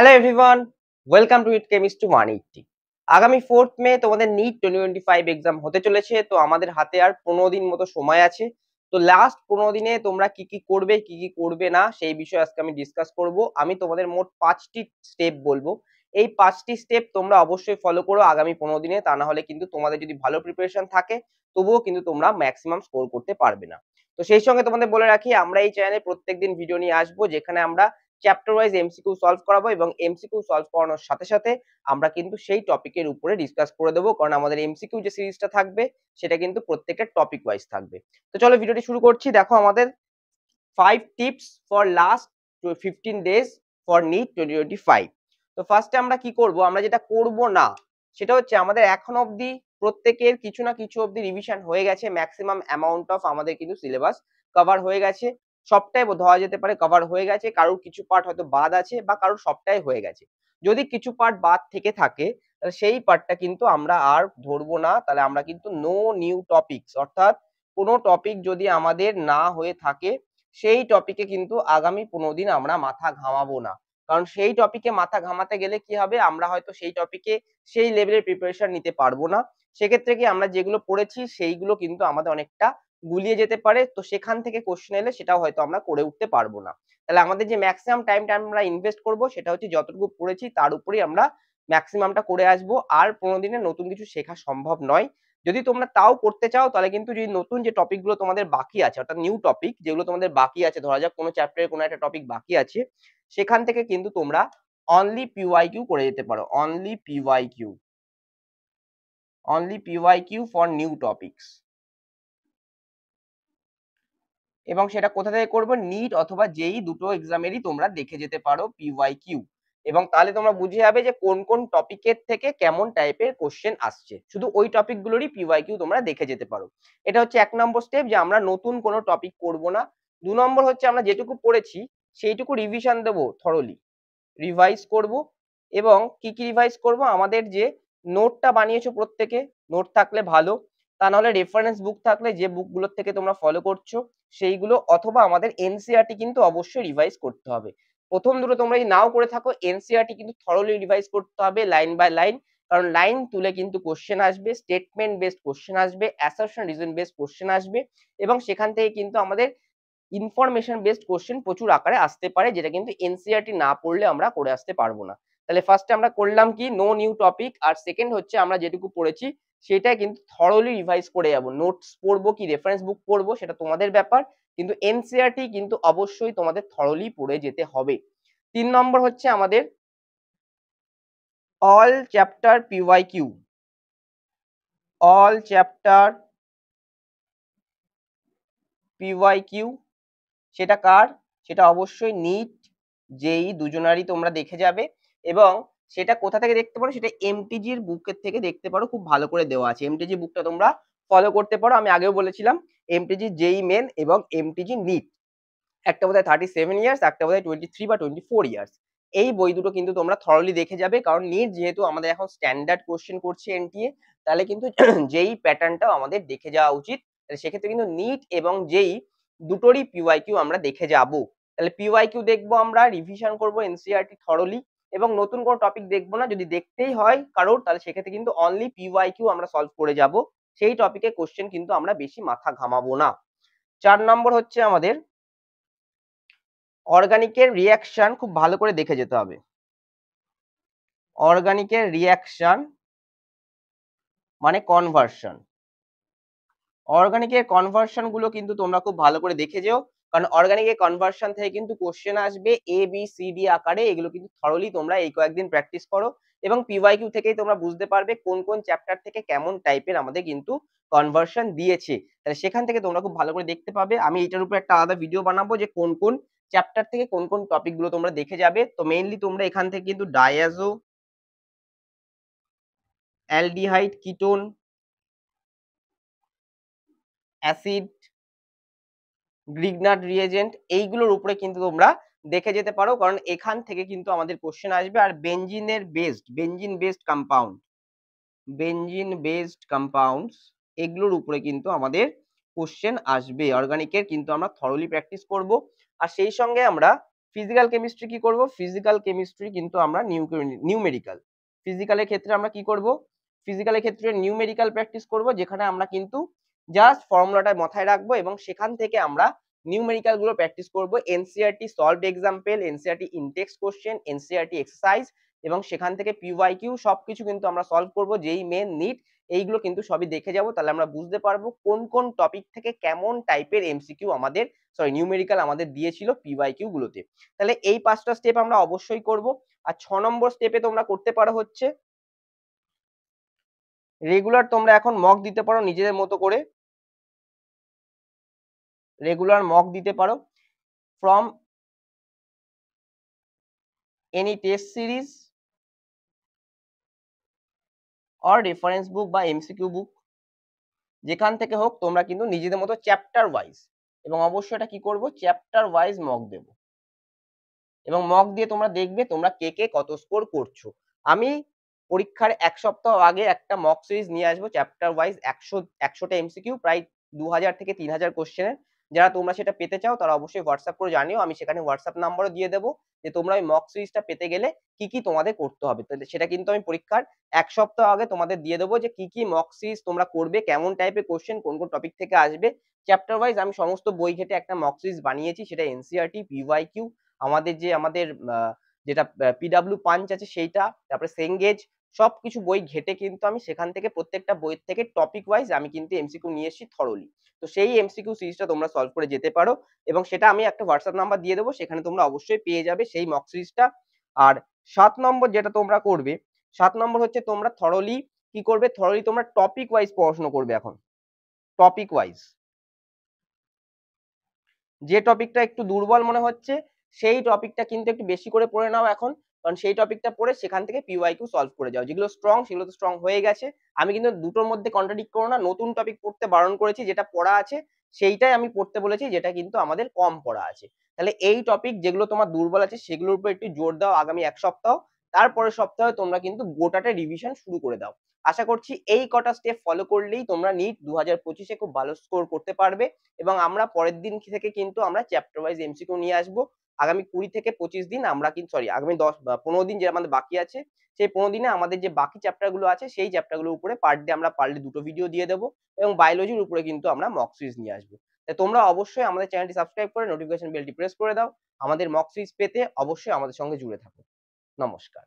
Hello everyone, welcome to it chemist to 180। আগামী 4th মে তোমাদের NEET 2025 exam হতে চলেছে। তো আমাদের হাতে আর 15 দিন মতো সময় আছে। তো লাস্ট 15 দিনে তোমরা কি কি করবে কি কি করবে না সেই বিষয়ে আজকে আমি ডিসকাস করব। আমি তোমাদের মোট 5টি স্টেপ বলবো। এই 5টি স্টেপ তোমরা অবশ্যই ফলো করো আগামী 15 দিনে, তা না হলে কিন্তু তোমাদের যদি ভালো প্রিপারেশন থাকে তবুও কিন্তু তোমরা ম্যাক্সিমাম স্কোর করতে পারবে না। তো সেই সঙ্গে তোমাদের বলে রাখি, আমরা এই চ্যানেলে প্রত্যেকদিন ভিডিও নিয়ে আসবো যেখানে আমরা চ্যাপ্টার ওয়াইজ এমসিকিউ সলভ করাবো এবং এমসিকিউ সলভ করানোর সাথে সাথে আমরা কিন্তু সেই টপিকের উপরে ডিসকাস করে দেবো, কারণ আমাদের এমসিকিউ যে সিরিজটা থাকবে সেটা কিন্তু প্রত্যেকটা টপিক ওয়াইজ থাকবে। তো চলো ভিডিওটি শুরু করছি। দেখো আমাদের 5 tips for last 15 days for NEET 2025। তো ফার্স্টে আমরা কি করব, আমরা যেটা করব না সেটা হচ্ছে আমাদের এখন অবধি প্রত্যেকের কিছু না কিছু অবধি রিভিশন হয়ে গেছে। ম্যাক্সিমাম অ্যামাউন্ট অফ আমাদের কিন্তু সিলেবাস কভার হয়ে গেছে। সবটাই ধরা যেতে পারে কভার হয়ে গেছে, কারোর কিছু পার্ট হয়তো বাদ আছে বা কারোর সবটাই হয়ে গেছে। যদি কিছু পার্ট বাদ থেকে থাকে তাহলে সেই পার্টটা কিন্তু আমরা আর ধরবো না। তাহলে আমরা কিন্তু নো নিউ টপিকস, অর্থাৎ কোনো টপিক যদি আমাদের না হয়ে থাকে সেই টপিকে কিন্তু আগামী 15 দিন আমরা মাথা ঘামাবো না। কারণ সেই টপিকে মাথা ঘামাতে গেলে কি হবে, আমরা হয়তো সেই টপিকে সেই লেভেলের প্রিপারেশন নিতে পারবো না। সেক্ষেত্রে কি আমরা যেগুলো পড়েছি সেইগুলো কিন্তু আমাদের অনেকটা গুলিয়ে যেতে পারে। তো সেখান থেকে কোশ্চেন এলে সেটাও হয়তো আমরা করে উঠতে পারবো না। তাহলে আমাদের যে ম্যাক্সিমাম টাইমটা আমরা ইনভেস্ট করব সেটা হচ্ছে যতটুকু পড়েছি তার উপরেই আমরা ম্যাক্সিমামটা করে আসবো। আর 15 দিনে নতুন কিছু শেখা সম্ভব নয়। যদি তোমরা তাও করতে চাও তাহলে কিন্তু যদি নতুন যে টপিক গুলো তোমাদের বাকি আছে, অর্থাৎ নিউ টপিক যেগুলো তোমাদের বাকি আছে, ধরা যাক কোনো চ্যাপ্টারের কোনো একটা টপিক বাকি আছে, সেখান থেকে কিন্তু তোমরা অনলি পিওয়াইকিউ করে যেতে পারো। Only PYQ for new topics. এবং সেটা কোথা থেকে করবে, নিট অথবা জেই দুটো এক্সামেরই তোমরা দেখে যেতে পারো পিওয়াইকিউ। এবং তাহলে তোমরা বুঝে যাবে যে কোন কোন টপিকের থেকে কেমন টাইপের কোশ্চেন আসছে। শুধু ওই টপিকগুলোরই পিওয়াইকিউ তোমরা দেখে যেতে পারো। এটা হচ্ছে 1 নম্বর স্টেপ, যে আমরা নতুন কোনো টপিক করব না। 2 নম্বর হচ্ছে আমরা যেটুকু পড়েছি সেইটুকু রিভিশন দেবো, থরলি রিভাইজ করব। এবং কি কি রিভাইজ করব, আমাদের যে নোটটা বানিয়েছো প্রত্যেকে, নোট থাকলে ভালো, তা নাহলে রেফারেন্স বুক থাকলে যে বুকগুলোর থেকে তোমরা ফলো করছো সেইগুলো, অথবা আমাদের এনসিইআরটি কিন্তু অবশ্যই রিভাইজ করতে হবে। প্রথম দুটো তোমরা যদি নাও করে থাকো, এনসিইআরটি কিন্তু থরলি রিভাইজ করতে হবে লাইন বাই লাইন। কারণ লাইন তুলে কিন্তু কোশ্চেন আসবে, স্টেটমেন্ট বেসড কোশ্চেন আসবে, অ্যাসারশন রিজন বেসড কোশ্চেন আসবে, এবং সেখান থেকে কিন্তু আমাদের ইনফরমেশন বেসড কোশ্চেন প্রচুর আকারে আসতে পারে, যেটা কিন্তু এনসিইআরটি না পড়লে আমরা করে আসতে পারবো না। তাহলে ফার্স্টে আমরা করলাম কি, নো নিউ টপিক। আর সেকেন্ড হচ্ছে আমরা যেটুকু পড়েছি সেটাই কিন্তু থরলি রিভাইজ করে যাবো। নোটস পড়বো কি রেফারেন্স বুক পড়বো সেটা তোমাদের ব্যাপার, কিন্তু এনসিইআরটি কিন্তু অবশ্যই তোমাদের থরলি পড়ে যেতে হবে। 3 নম্বর হচ্ছে আমাদের all chapter PYQ. All chapter PYQ সেটা কার, সেটা অবশ্যই নিট জেই দুজনারই তোমরা দেখে যাবে। এবং সেটা কোথা থেকে দেখতে পারো, সেটা এমটিজির বুকের থেকে দেখতে পারো, খুব ভালো করে দেওয়া আছে। এমটিজি বুকটা তোমরা ফলো করতে পারো। আমি আগেও বলেছিলাম এমটিজি জেই মেন এবং এমটিজি নিট, একটা বোধহয় 37 ইয়ার্স, একটা বোধহয় 23 বা 24 ইয়ার্স। এই বই দুটো কিন্তু তোমরা থরলি দেখে যাবে, কারণ নিট যেহেতু আমাদের এখন স্ট্যান্ডার্ড কোশ্চেন করছে এনটিএ, তাহলে কিন্তু যেই প্যাটার্নটাও আমাদের দেখে যাওয়া উচিত। তাহলে সেক্ষেত্রে কিন্তু নিট এবং যেই দুটোরই পিওয়াইকিউ আমরা দেখে যাব। তাহলে পিওয়াইকিউ দেখবো, আমরা রিভিশন করব এনসিইআরটি থরলি, এবং নতুন কোনো টপিক দেখবো না। যদি দেখতেই হয় কারোর, তাহলে সেক্ষেত্রে কিন্তু অনলি পিওয়াইকিউ আমরা সলভ করে যাব। সেই টপিকে কোশ্চেন কিন্তু আমরা বেশি মাথা ঘামাবো না। 4 নম্বর হচ্ছে আমাদের অর্গানিকের রিয়াকশন খুব ভালো করে দেখে যেতে হবে। অর্গানিকের রিয়াকশন মানে কনভার্সন। অর্গানিকের কনভার্সন গুলো কিন্তু তোমরা খুব ভালো করে দেখে যেও, কারণ অর্গানিকের কনভার্সন থেকে কিন্তু কোশ্চেন আসবে এ বি সি ডি আকারে। এগুলো কিন্তু থরলি তোমরা এই কয়েকদিন প্র্যাকটিস করো, এবং পিওয়াইকিউ থেকেই তোমরা বুঝতে পারবে কোন কোন চ্যাপ্টার থেকে কেমন টাইপের আমাদের কিন্তু কনভার্সন দিয়েছে। তাহলে সেখান থেকে তোমরা খুব ভালো করে দেখতে পাবে। আমি এটার উপর একটা আলাদা ভিডিও বানাবো যে কোন কোন চ্যাপ্টার থেকে কোন কোন টপিক গুলো তোমরা দেখে যাবে। তো মেইনলি তোমরা এখান থেকে কিন্তু diazo, aldehyde, ketone, acid, Grignard reagent, এইগুলোর উপরে কিন্তু তোমরা দেখে যেতে পারো, কারণ এখান থেকে কিন্তু আমাদের কোশ্চেন আসবে। আর বেঞ্জিন বেসড কম্পাউন্ডস এগুলোর উপরে কিন্তু আমাদের কোশ্চেন আসবে। অর্গানিকের কিন্তু আমরা থরলি প্র্যাকটিস করব। আর সেই সঙ্গে আমরা ফিজিক্যাল কেমিস্ট্রি কি করব? ফিজিক্যাল কেমিস্ট্রি কিন্তু আমরা নিউমেরিক্যাল। ফিজিক্যালের ক্ষেত্রে আমরা কি করব? ফিজিক্যালের ক্ষেত্রে নিউমেরিক্যাল প্র্যাকটিস করব, যেখানে আমরা কিন্তু জাস্ট ফর্মুলাটা মাথায় রাখবো এবং সেখান থেকে আমরা নিউমেরিক্যাল গুলো প্র্যাকটিস করব। NCERT solved example, NCERT intext question, NCERT exercise এবং সেখান থেকে পিওয়াইকিউ সবকিছু কিন্তু আমরা সলভ করব। যেই মেন নিট এইগুলো কিন্তু সবই দেখে যাব, তাহলে আমরা বুঝতে পারবো কোন কোন টপিক থেকে কেমন টাইপের এমসিকিউ আমাদের নিউমেরিক্যাল আমাদের দিয়েছিল পিওয়াইকিউ গুলোতে। তাহলে এই 5টা স্টেপ আমরা অবশ্যই করব। আর 6 নম্বর স্টেপে তোমরা করতে পারো হচ্ছে রেগুলার, তোমরা এখন মক দিতে পারো নিজেদের মতো করে, রেগুলার মক দিতে পারো from any test series or reference বুক বা এমসিকিউ বুক, যেখান থেকে হোক তোমরা কিন্তু নিজেদের মতো চ্যাপ্টার ওয়াইজ, এবং অবশ্যই এটা কি করব, চ্যাপ্টার ওয়াইজ মক দেব এবং মক দিয়ে তোমরা দেখবে তোমরা কে কে কত স্কোর করছো। আমি পরীক্ষার 1 সপ্তাহ আগে একটা মক সিরিজ নিয়ে আসবো চ্যাপ্টার ওয়াইজ 100টা এমসিকিউ, প্রায় 2000 থেকে 3000 কোশ্চেনের। যারা তোমরা সেটা পেতে চাও তারা অবশ্যই হোয়াটসঅ্যাপ করে জানিও, আমি সেখানে হোয়াটসঅ্যাপ নাম্বারও দিয়ে দেবো যে তোমরা ওই মক সিরিজটা পেতে গেলে কি কি তোমাদের করতে হবে। তাহলে সেটা কিন্তু আমি পরীক্ষার 1 সপ্তাহ আগে তোমাদের দিয়ে দেবো যে কি কি মক সিরিজ তোমরা করবে, কেমন টাইপের কোশ্চেন কোন কোন টপিক থেকে আসবে। চ্যাপ্টার ওয়াইজ আমি সমস্ত বই ঘেটে একটা মক সিরিজ বানিয়েছি, সেটা এনসিইআরটি, পিওয়াইকিউ, আমাদের যেটা পিডাব্লিউ পাঞ্চ আছে সেইটা, তারপরে সেঙ্গেজ, সবকিছু বই ঘেটে কিন্তু আমি সেখান থেকে প্রত্যেকটা বইয়ের থেকে টপিক ওয়াইজ আমি কিন্তু এমসিকিউ নিয়ে এসেছি থরলি। তো সেই এমসিকিউ সিরিজটা তোমরা সলভ করে যেতে পারো এবং সেটা আমি একটা হোয়াটসঅ্যাপ নাম্বার দিয়ে দেবো, সেখানে তোমরা অবশ্যই পেয়ে যাবে সেই মক সিরিজটা। আর 7 নম্বর যেটা তোমরা করবে, 7 নম্বর হচ্ছে তোমরা থরলি কি করবে, থরলি তোমরা টপিক ওয়াইজ পড়াশোনা করবে। এখন টপিক ওয়াইজ যে টপিকটা একটু দুর্বল মনে হচ্ছে সেই টপিকটা কিন্তু একটু বেশি করে পড়ে নাও এখন, কারণ সেই টপিকটা পড়ে সেখান থেকে পিওয়াইকিউ সলভ করে যাও। যেগুলো স্ট্রং সেগুলো তো স্ট্রং হয়ে গেছে, আমি কিন্তু দুটোর মধ্যে কন্ট্রাডিক্ট করো না, নতুন টপিক পড়তে বারণ করেছি, যেটা পড়া আছে সেইটাই আমি পড়তে বলেছি, যেটা কিন্তু আমাদের কম পড়া আছে। তাহলে এই টপিক যেগুলো তোমার দুর্বল আছে সেগুলোর উপর একটু জোর দাও আগামী 1 সপ্তাহ, তারপরের সপ্তাহে তোমরা কিন্তু গোটাটা রিভিশন শুরু করে দাও। আশা করছি এই কটা স্টেপ ফলো করলেই তোমরা নিট 2025-এ খুব ভালো স্কোর করতে পারবে এবং আমরা পরের দিন থেকে কিন্তু আমরা চ্যাপ্টার ওয়াইজ এমসিকিউ নিয়ে আসবো। আগামী 20 থেকে 25 দিন আমরা কিন্তু আগামী 15 দিন যে আমাদের বাকি আছে, সেই 15 দিনে আমাদের যে বাকি চ্যাপ্টার গুলো আছে সেই চ্যাপ্টার গুলোর উপরে পার ডে আমরা পারলে 2টো ভিডিও দিয়ে দেবো এবং বায়োলজির উপরে কিন্তু আমরা মক সিরিজ নিয়ে আসবো। তাই তোমরা অবশ্যই আমাদের চ্যানেলটি সাবস্ক্রাইব করে নোটিফিকেশন বেলটি প্রেস করে দাও। আমাদের মক সিরিজ পেতে অবশ্যই আমাদের সঙ্গে জুড়ে থাকো। নমস্কার।